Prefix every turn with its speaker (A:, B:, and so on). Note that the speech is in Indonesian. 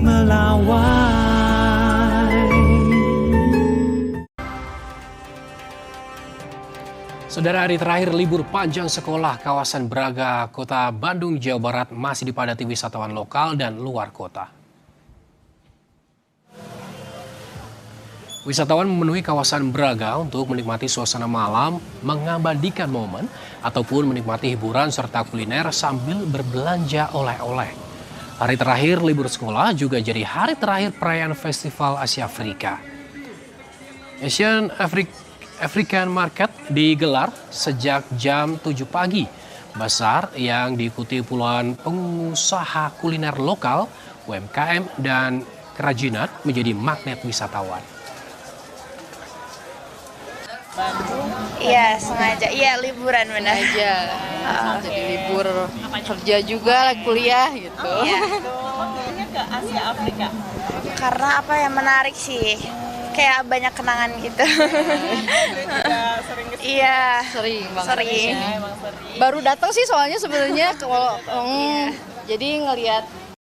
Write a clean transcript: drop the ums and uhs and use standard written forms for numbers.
A: melawai.
B: Saudara, hari terakhir libur panjang sekolah kawasan Braga, Kota Bandung, Jawa Barat masih dipadati wisatawan lokal dan luar kota. Wisatawan memenuhi kawasan Braga untuk menikmati suasana malam, mengabadikan momen, ataupun menikmati hiburan serta kuliner sambil berbelanja oleh-oleh. Hari terakhir libur sekolah juga jadi hari terakhir perayaan Festival Asia Afrika. Asian African Market digelar sejak jam 7 pagi. Basar yang diikuti puluhan pengusaha kuliner lokal, UMKM, dan kerajinan menjadi magnet wisatawan.
C: Iya, sengaja. Iya, liburan benar.
D: Aja. Jadi libur kerja juga, kuliah gitu.
C: Iya.
E: Ke Asia Afrika.
C: Karena apa yang menarik sih? Kayak banyak kenangan gitu.
E: Juga sering ke
C: Iya.
D: Sering banget.
C: Sering.
E: emang sering.
D: Baru datang sih soalnya sebenarnya kalau jadi ngelihat